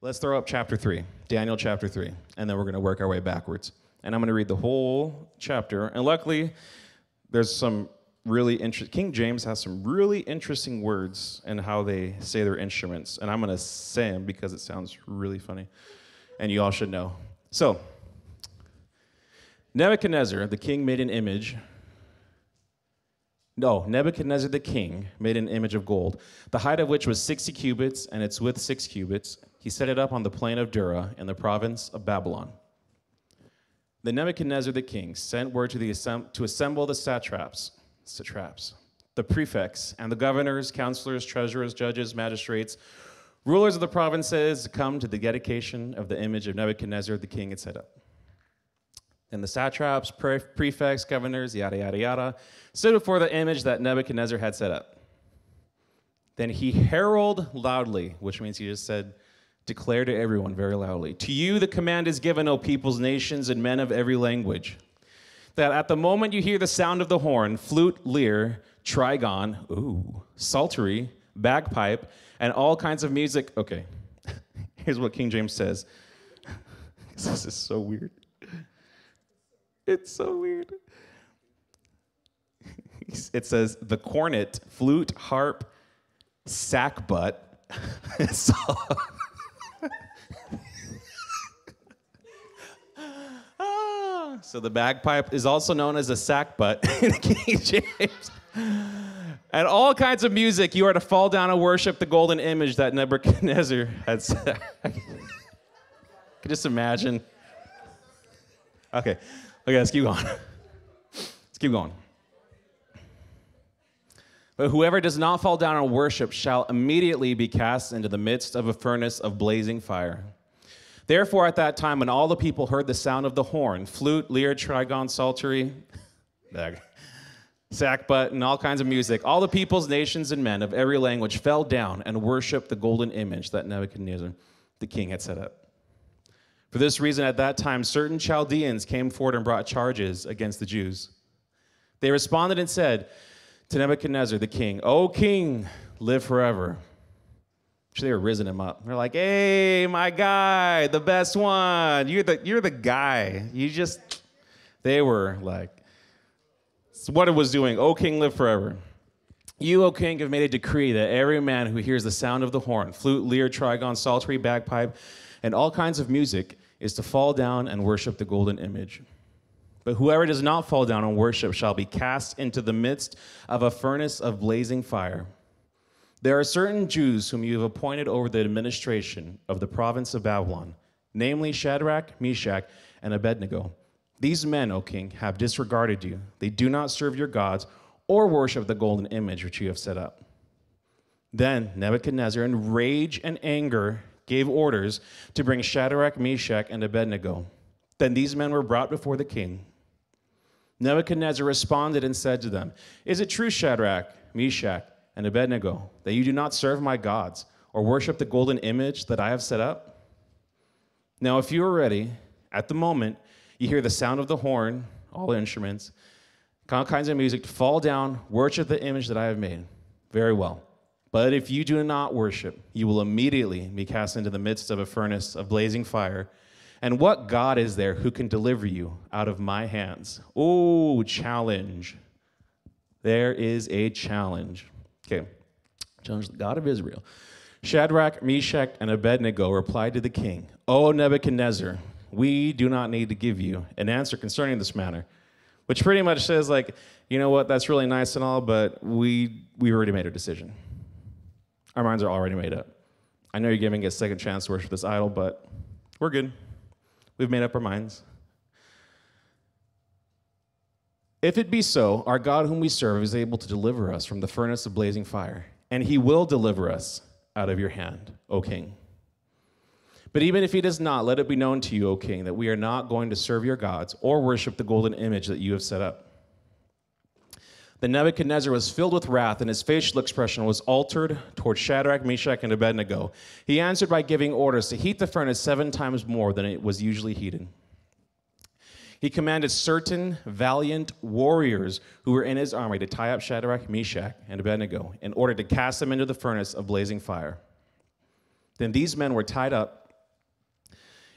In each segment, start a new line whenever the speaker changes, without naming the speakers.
Let's throw up chapter 3, Daniel chapter 3, and then we're going to work our way backwards. And I'm going to read the whole chapter. And luckily, there's some really interesting, King James has some really interesting words in how they say their instruments. And I'm going to say them because it sounds really funny. And you all should know. So, Nebuchadnezzar, the king, made an image. No, Nebuchadnezzar the king made an image of gold, the height of which was 60 cubits, and its width 6 cubits. He set it up on the plain of Dura in the province of Babylon. Then Nebuchadnezzar the king sent word to assemble the satraps, the prefects, and the governors, counselors, treasurers, judges, magistrates, rulers of the provinces to come to the dedication of the image of Nebuchadnezzar the king had set up. And the satraps, prefects, governors, yada, yada, yada, stood before the image that Nebuchadnezzar had set up. Then he heralded loudly, which means he just said, declare to everyone very loudly, to you the command is given, O peoples, nations, and men of every language, that at the moment you hear the sound of the horn, flute, lyre, trigon, psaltery, bagpipe, and all kinds of music. Okay, here's what King James says. This is so weird. It's so weird. It says, the cornet, flute, harp, sackbut. So the bagpipe is also known as a sackbut in King James. And all kinds of music, you are to fall down and worship the golden image that Nebuchadnezzar had set. I can just imagine. Okay, let's keep going. Let's keep going. But whoever does not fall down and worship shall immediately be cast into the midst of a furnace of blazing fire. Therefore, at that time, when all the people heard the sound of the horn, flute, lyre, trigon, psaltery, sackbut, and all kinds of music, all the peoples, nations, and men of every language fell down and worshiped the golden image that Nebuchadnezzar, the king, had set up. For this reason, at that time, certain Chaldeans came forward and brought charges against the Jews. They responded and said to Nebuchadnezzar, the king, O king, live forever. So they were risen him up. They're like, hey, my guy, the best one. You're the guy. They were like, it's what it was doing. O king, live forever. You, O king, have made a decree that every man who hears the sound of the horn, flute, lyre, trigon, psaltery, bagpipe, and all kinds of music is to fall down and worship the golden image. But whoever does not fall down and worship shall be cast into the midst of a furnace of blazing fire. There are certain Jews whom you have appointed over the administration of the province of Babylon, namely Shadrach, Meshach, and Abednego. These men, O king, have disregarded you. They do not serve your gods or worship the golden image which you have set up. Then Nebuchadnezzar, in rage and anger, gave orders to bring Shadrach, Meshach, and Abednego. Then these men were brought before the king. Nebuchadnezzar responded and said to them, is it true, Shadrach, Meshach, and Abednego, that you do not serve my gods or worship the golden image that I have set up? Now, if you are ready, at the moment you hear the sound of the horn, all the instruments, all kinds of music, to fall down, worship the image that I have made. Very well. But if you do not worship, you will immediately be cast into the midst of a furnace of blazing fire. And what God is there who can deliver you out of my hands? Oh, challenge. There is a challenge. Okay, challenge the God of Israel. Shadrach, Meshach, and Abednego replied to the king, O Nebuchadnezzar, we do not need to give you an answer concerning this matter. Which pretty much says, like, you know what, that's really nice and all, but we already made our decision. Our minds are already made up. I know you're giving us a second chance to worship this idol, but we're good. We've made up our minds. If it be so, our God whom we serve is able to deliver us from the furnace of blazing fire, and he will deliver us out of your hand, O king. But even if he does not, let it be known to you, O king, that we are not going to serve your gods or worship the golden image that you have set up. Then Nebuchadnezzar was filled with wrath, and his facial expression was altered toward Shadrach, Meshach, and Abednego. He answered by giving orders to heat the furnace 7 times more than it was usually heated. He commanded certain valiant warriors who were in his army to tie up Shadrach, Meshach, and Abednego in order to cast them into the furnace of blazing fire. Then these men were tied up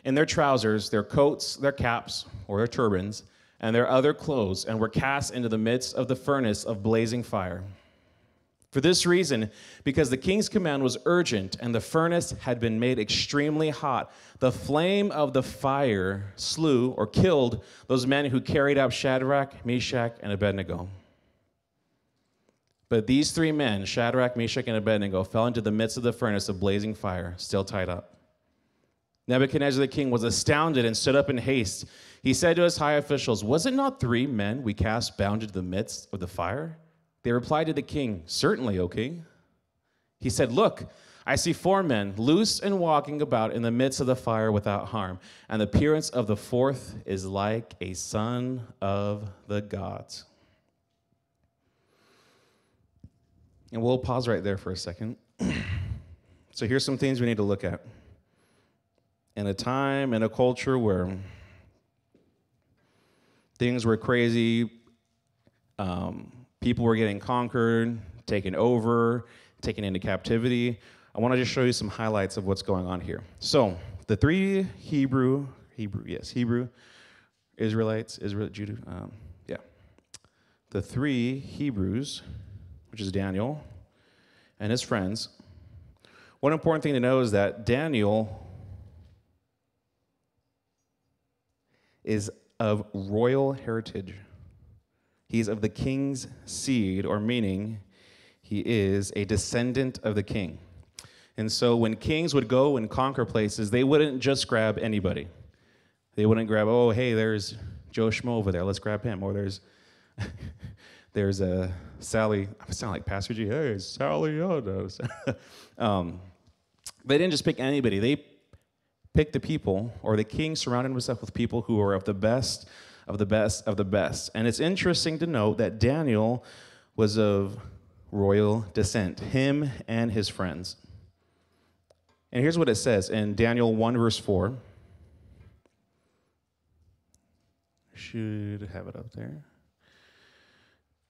in their trousers, their coats, their caps, or their turbans, and their other clothes, and were cast into the midst of the furnace of blazing fire. For this reason, because the king's command was urgent and the furnace had been made extremely hot, the flame of the fire slew or killed those men who carried out Shadrach, Meshach, and Abednego. But these three men, Shadrach, Meshach, and Abednego, fell into the midst of the furnace of blazing fire, still tied up. Nebuchadnezzar the king was astounded and stood up in haste. He said to his high officials, "Was it not three men we cast bound into the midst of the fire?" They replied to the king, "Certainly, O king." He said, "Look, I see four men loose and walking about in the midst of the fire without harm, and the appearance of the fourth is like a son of the gods." And we'll pause right there for a second. So here's some things we need to look at. In a time, in a culture where things were crazy, people were getting conquered, taken over, taken into captivity. I want to just show you some highlights of what's going on here. So the three Hebrew Israelites, Judah, the three Hebrews, which is Daniel and his friends. One important thing to know is that Daniel is of royal heritage. He's of the king's seed, or meaning he is a descendant of the king. And so when kings would go and conquer places, they wouldn't just grab anybody. They wouldn't grab, oh, hey, there's Joe Schmo over there, let's grab him. Or there's a Sally, I sound like Pastor G, hey, Sally Odos. They didn't just pick anybody. They picked the people, or the king surrounded himself with people who were of the best, of the best, of the best. And it's interesting to note that Daniel was of royal descent, him and his friends. And here's what it says in Daniel 1, verse 4. Should have it up there.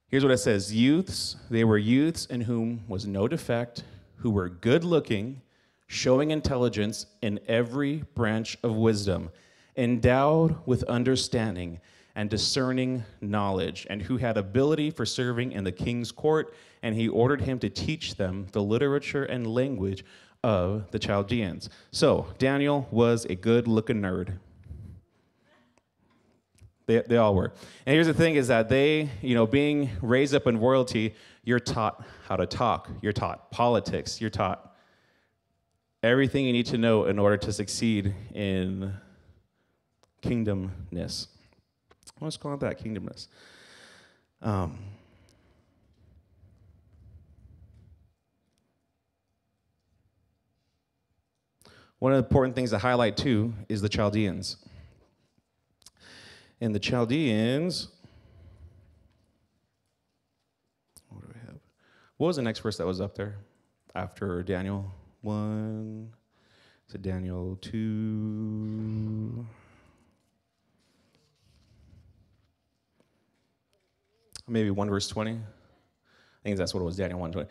Here's what it says. Youths, they were youths in whom was no defect, who were good looking, showing intelligence in every branch of wisdom, endowed with understanding and discerning knowledge, and who had ability for serving in the king's court, and he ordered him to teach them the literature and language of the Chaldeans. So Daniel was a good-looking nerd. They all were. And here's the thing is that they, being raised up in royalty, you're taught how to talk. You're taught politics. You're taught everything you need to know in order to succeed in kingdomness. Let's call it that, kingdomness. One of the important things to highlight, too, is the Chaldeans. And the Chaldeans, what do we have? What was the next verse that was up there after Daniel 1 to Daniel 2? Maybe 1 verse 20. I think that's what it was, Daniel 1:20.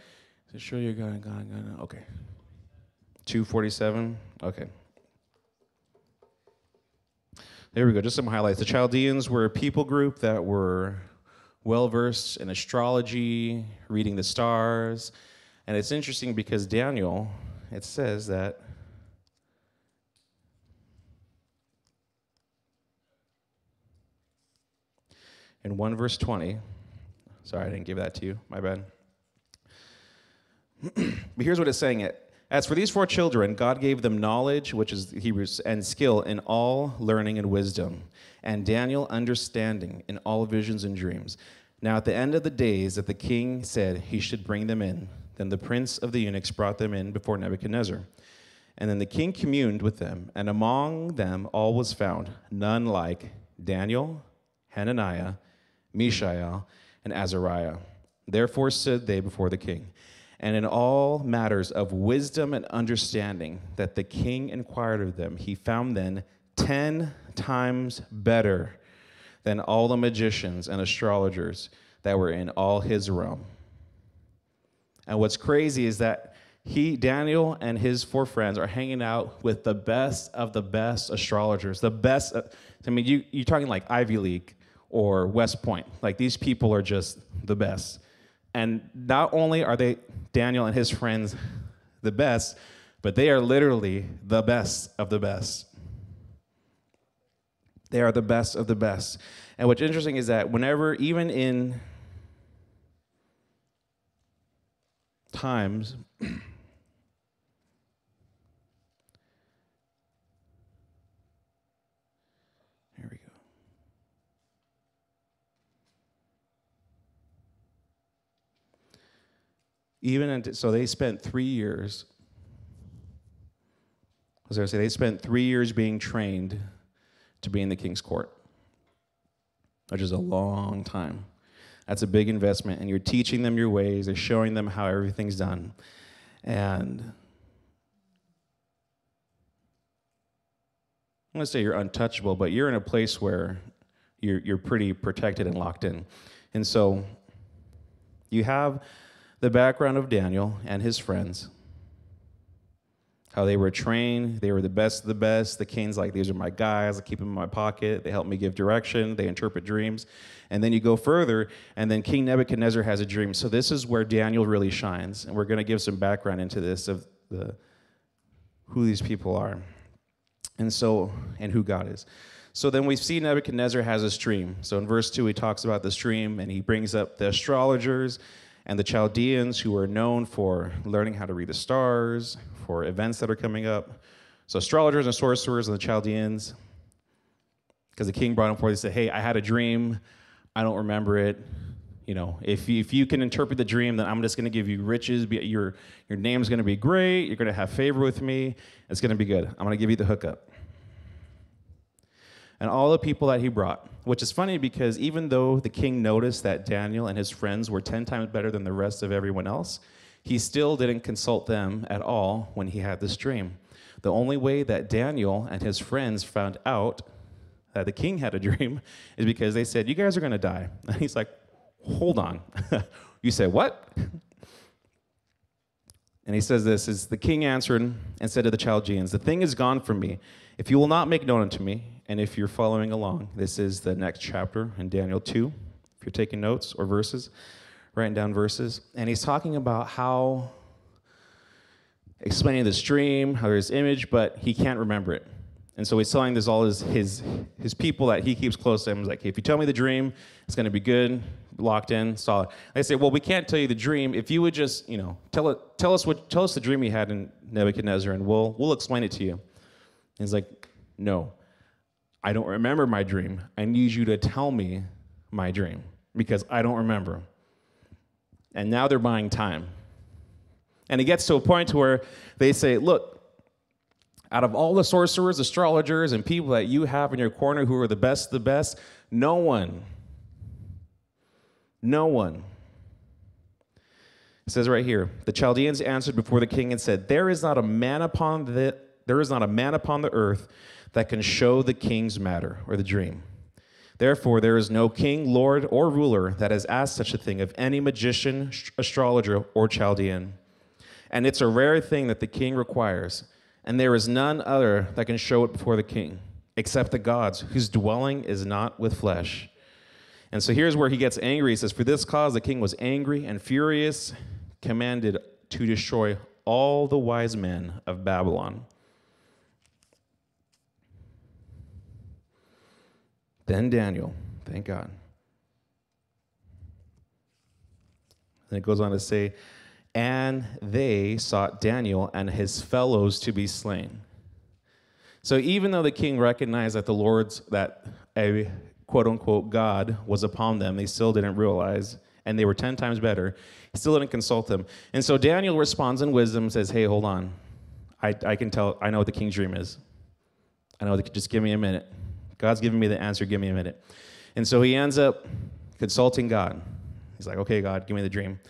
So show your God, okay. 2:47, okay. There we go, just some highlights. The Chaldeans were a people group that were well-versed in astrology, reading the stars. And it's interesting because Daniel, it says that in 1 verse 20, sorry, I didn't give that to you, my bad. But here's what it's saying. As for these four children, God gave them knowledge, which is Hebrews, and skill in all learning and wisdom, and Daniel understanding in all visions and dreams. Now at the end of the days that the king said he should bring them in, then the prince of the eunuchs brought them in before Nebuchadnezzar. And then the king communed with them, and among them all was found none like Daniel, Hananiah, Mishael, and Azariah. Therefore stood they before the king. And in all matters of wisdom and understanding that the king inquired of them, he found them 10 times better than all the magicians and astrologers that were in all his realm. And what's crazy is that Daniel and his 4 friends are hanging out with the best of the best astrologers. The best, I mean, you're talking like Ivy League or West Point. Like, these people are just the best. And not only are Daniel and his friends the best, but they are literally the best of the best. They are the best of the best. And what's interesting is that whenever, even in times, here we go. So they spent 3 years. I was going to say, they spent 3 years being trained to be in the king's court, which is a long time. That's a big investment, and you're teaching them your ways, you're showing them how everything's done. And I'm going to say you're untouchable, but you're in a place where you're pretty protected and locked in. And so you have the background of Daniel and his friends, how they were trained, they were the best of the best. The king's like, these are my guys, I keep them in my pocket, they help me give direction, they interpret dreams. And then you go further, and then King Nebuchadnezzar has a dream. So this is where Daniel really shines, and we're going to give some background into this of who these people are, and who God is. So then we see Nebuchadnezzar has this dream. So in verse 2, he talks about this dream, and he brings up the astrologers and the Chaldeans, who are known for learning how to read the stars, for events that are coming up. So astrologers and sorcerers and the Chaldeans, because the king brought them forth, he said, hey, I had a dream, I don't remember it. You know, if you can interpret the dream, then I'm just going to give you riches. Your name's going to be great. You're going to have favor with me. It's going to be good. I'm going to give you the hookup. And all the people that he brought, which is funny because even though the king noticed that Daniel and his friends were 10 times better than the rest of everyone else, he still didn't consult them at all when he had this dream. The only way that Daniel and his friends found out that the king had a dream is because they said, you guys are going to die. And he's like, hold on. You said what? And he says this, is the king answered and said to the Chaldeans, the thing is gone from me. If you will not make known unto me, and if you're following along, this is the next chapter in Daniel 2. If you're taking notes or verses, writing down verses. And he's talking about how, explaining this dream, how there's image, but he can't remember it. And so he's telling this all his people that he keeps close to him. He's like, hey, if you tell me the dream, it's going to be good, locked in, solid. They say, well, we can't tell you the dream. If you would just, tell us the dream you had in Nebuchadnezzar, and we'll explain it to you. And he's like, no, I don't remember my dream. I need you to tell me my dream because I don't remember. And now they're buying time. And it gets to a point to where they say, look, out of all the sorcerers, astrologers, and people that you have in your corner who are the best of the best, no one. It says right here, the Chaldeans answered before the king and said, there is not a man upon the earth that can show the king's matter or the dream. Therefore, there is no king, lord, or ruler that has asked such a thing of any magician, astrologer, or Chaldean. And it's a rare thing that the king requires, and there is none other that can show it before the king, except the gods, whose dwelling is not with flesh. And so here's where he gets angry. He says, for this cause the king was angry and furious, commanded to destroy all the wise men of Babylon. Then Daniel, thank God. And it goes on to say, and they sought Daniel and his fellows to be slain. So even though the king recognized that a quote-unquote God was upon them, they still didn't realize, and they were 10 times better, he still didn't consult them. And so Daniel responds in wisdom, says, hey, hold on. I can tell, I know what the king's dream is. Just give me a minute. God's giving me the answer, give me a minute. And so he ends up consulting God. He's like, okay, God, give me the dream.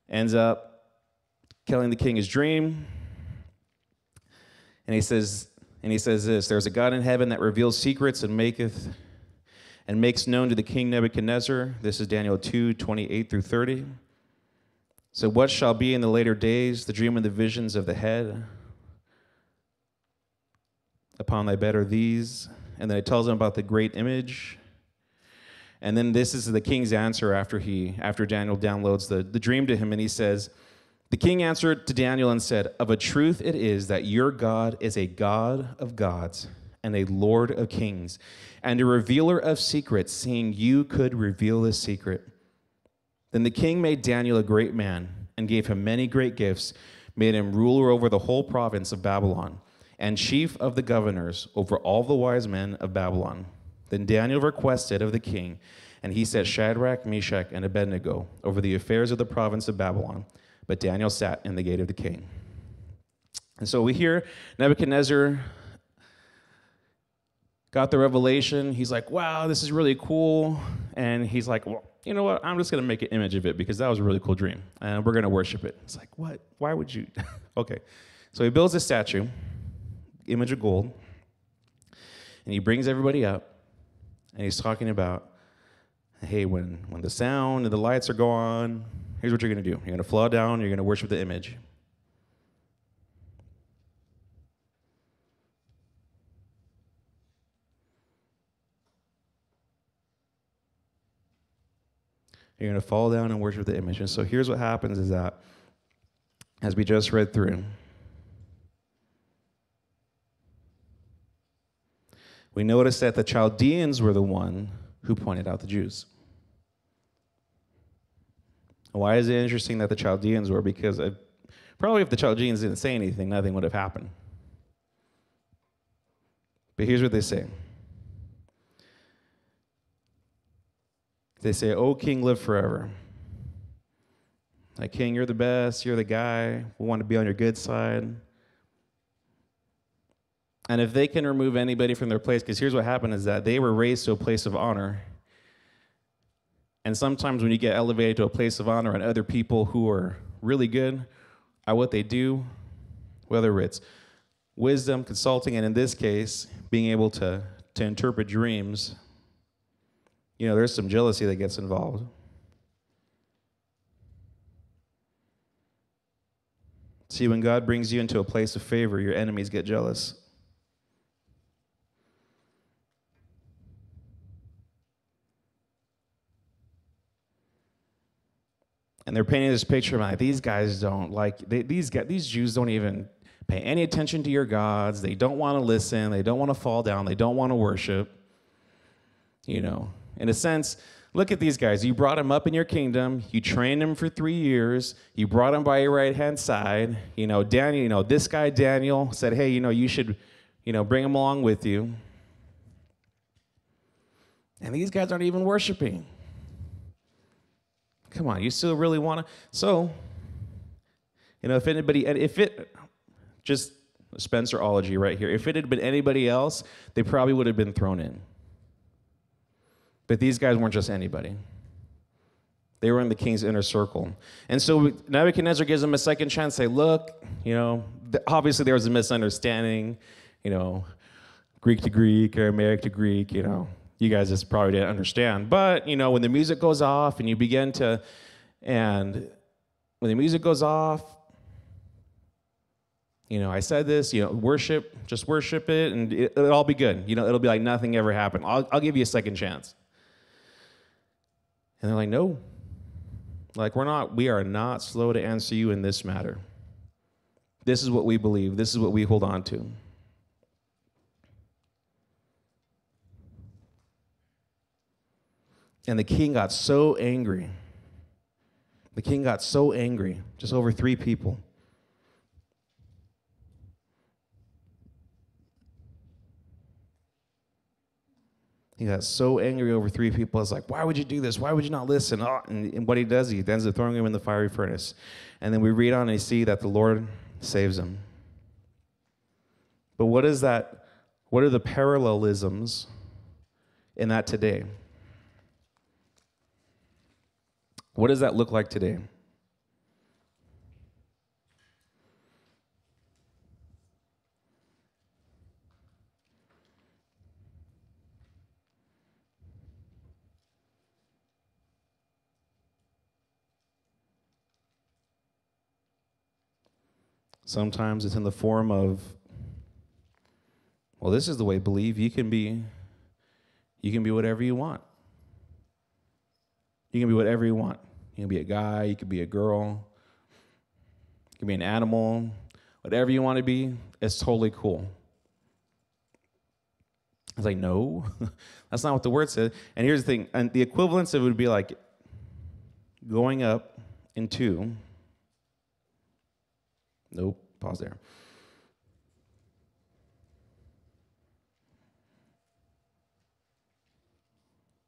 Ends up telling the king his dream. And he says this, there's a God in heaven that reveals secrets and makes known to the king Nebuchadnezzar. This is Daniel 2:28 through 30. So what shall be in the later days, the dream and the visions of the head upon thy bed are these. And then it tells him about the great image. And then this is the king's answer after Daniel downloads the dream to him, and he says, the king answered to Daniel and said, of a truth it is that your God is a God of gods and a Lord of kings and a revealer of secrets, seeing you could reveal this secret. Then the king made Daniel a great man and gave him many great gifts, made him ruler over the whole province of Babylon and chief of the governors over all the wise men of Babylon. Then Daniel requested of the king, and he set Shadrach, Meshach, and Abednego over the affairs of the province of Babylon. But Daniel sat in the gate of the king. And so we hear Nebuchadnezzar got the revelation. He's like, wow, this is really cool. And he's like, well, you know what? I'm just going to make an image of it because that was a really cool dream. And we're going to worship it. It's like, what? Why would you? Okay. So he builds a statue, image of gold. And he brings everybody up. And he's talking about, hey, when the sound and the lights are gone, here's what you're going to do. You're going to fall down. You're going to worship the image. You're going to fall down and worship the image. And so here's what happens is that, as we just read through, we notice that the Chaldeans were the one who pointed out the Jews. Why is it interesting that the Chaldeans were? Because probably if the Chaldeans didn't say anything, nothing would have happened. But here's what they say. They say, "O king, live forever." Like, king, you're the best. You're the guy. We want to be on your good side. And if they can remove anybody from their place, because here's what happened is that they were raised to a place of honor. And sometimes when you get elevated to a place of honor and other people who are really good at what they do, whether it's wisdom, consulting, and in this case, being able to interpret dreams, you know, there's some jealousy that gets involved. See, when God brings you into a place of favor, your enemies get jealous. And they're painting this picture of like, these guys don't like, these Jews don't even pay any attention to your gods. They don't want to listen. They don't want to fall down. They don't want to worship. You know, in a sense, look at these guys. You brought them up in your kingdom. You trained them for 3 years. You brought them by your right-hand side. You know, Daniel, you know, this guy Daniel said, hey, you know, you should, you know, bring him along with you. And these guys aren't even worshiping. Come on, you still really want to? So, you know, just Spencerology right here. If it had been anybody else, they probably would have been thrown in. But these guys weren't just anybody. They were in the king's inner circle. And so Nebuchadnezzar gives them a second chance. Say, look, you know, obviously there was a misunderstanding, you know, Greek to Greek, Aramaic to Greek, you know. You guys just probably didn't understand. But, you know, when the music goes off and you begin to, and when the music goes off, you know, I said this, you know, just worship it, and it'll all be good. You know, it'll be like nothing ever happened. I'll give you a second chance. And they're like, no. Like, we are not slow to answer you in this matter. This is what we believe. This is what we hold on to. And the king got so angry. The king got so angry, just over 3 people. He got so angry over 3 people. It's like, why would you do this? Why would you not listen? Oh, and what he does, he ends up throwing him in the fiery furnace. And then we read on and we see that the Lord saves him. But what is that? What are the parallelisms in that today? What does that look like today? Sometimes it's in the form of, well, this is the way, believe. You can be whatever you want. You can be whatever you want. You can be a guy, you can be a girl, you can be an animal, whatever you want to be, it's totally cool. I was like, no, that's not what the word said. And here's the thing, and the equivalence of it would be like going up into, nope, pause there.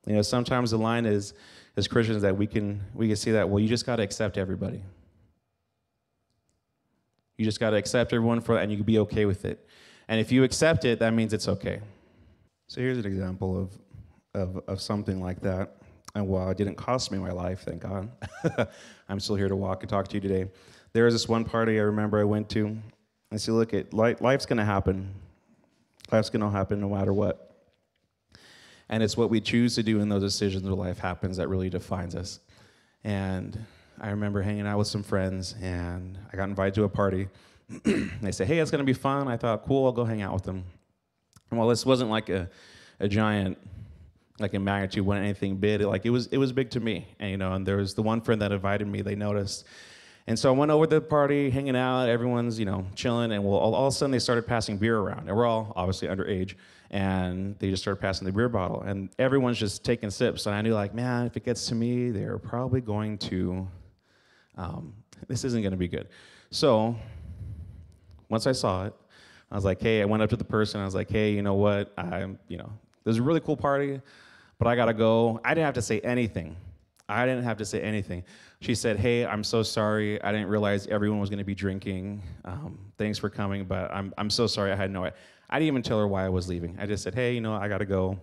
You know, sometimes the line is, as Christians, that we can see that, well, you just got to accept everybody. You just got to accept everyone and you can be okay with it. And if you accept it, that means it's okay. So here's an example of something like that. And while it didn't cost me my life, thank God, I'm still here to walk and talk to you today. There was this one party I remember I went to. I said, look, life's going to happen. Life's going to happen no matter what. And it's what we choose to do in those decisions where life happens that really defines us. And I remember hanging out with some friends, and I got invited to a party. They said, hey, it's going to be fun. I thought, cool, I'll go hang out with them. And while this wasn't like a giant, like in magnitude, wasn't anything big, it was big to me. And, and there was the one friend that invited me, they noticed. And so I went over to the party, hanging out, everyone's, chilling, and all of a sudden they started passing beer around. And we're all obviously underage, and they just started passing the beer bottle. And everyone's just taking sips, and I knew, man, if it gets to me, they're probably going to, this isn't going to be good. So once I saw it, I was like, hey, I went up to the person, I was like, hey, you know what, this is a really cool party, but I got to go. I didn't have to say anything. She said, hey, I'm so sorry. I didn't realize everyone was going to be drinking. Thanks for coming, but I'm so sorry. I had no idea. I didn't even tell her why I was leaving. I just said, hey, I got to go.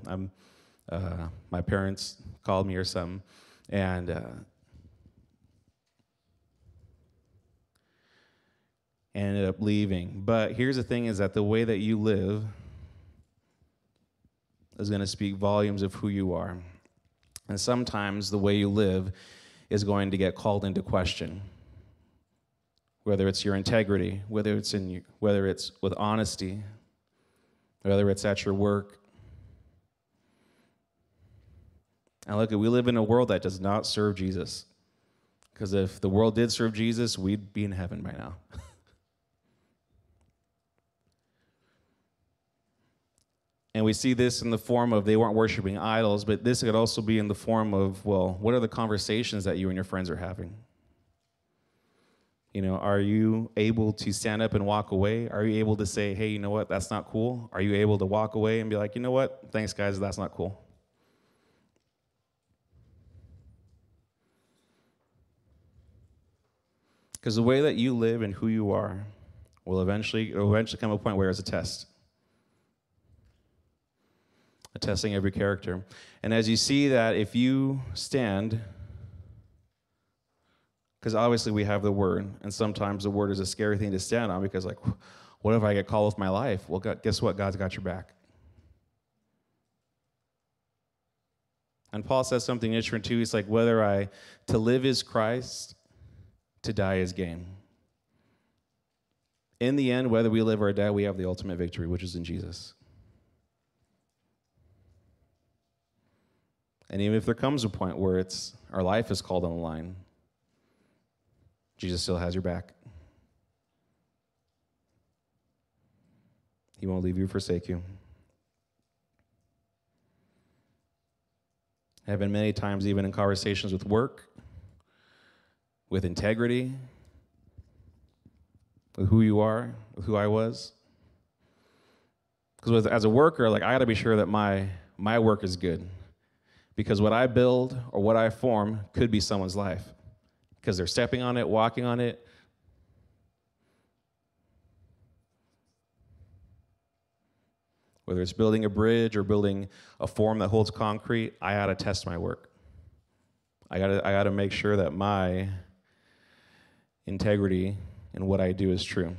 My parents called me or something. And ended up leaving. But here's the thing is that the way that you live is going to speak volumes of who you are. And sometimes the way you live is going to get called into question. Whether it's your integrity, whether it's with honesty, whether it's at your work. And look, we live in a world that does not serve Jesus. Because if the world did serve Jesus, we'd be in heaven by now. And we see this in the form of they weren't worshiping idols, but this could also be in the form of, well, what are the conversations that you and your friends are having? Are you able to stand up and walk away? Are you able to say, hey, you know what, that's not cool? Are you able to walk away and be like, you know what, thanks guys, that's not cool? Because the way that you live and who you are will eventually come to a point where it's a test. Testing every character. And as you see that, if you stand, because obviously we have the word, and sometimes the word is a scary thing to stand on because, what if I get called with my life? Well, guess what? God's got your back. And Paul says something interesting too. He's like, to live is Christ, to die is gain. In the end, whether we live or die, we have the ultimate victory, which is in Jesus. And even if there comes a point where our life is called on the line, Jesus still has your back. He won't leave you or forsake you. There have been many times, even in conversations with work, with integrity, with who you are, with who I was. Because as a worker, I got to be sure that my work is good. Because what I build or what I form could be someone's life. Because they're stepping on it, walking on it. Whether it's building a bridge or building a form that holds concrete, I gotta test my work. I gotta make sure that my integrity in what I do is true.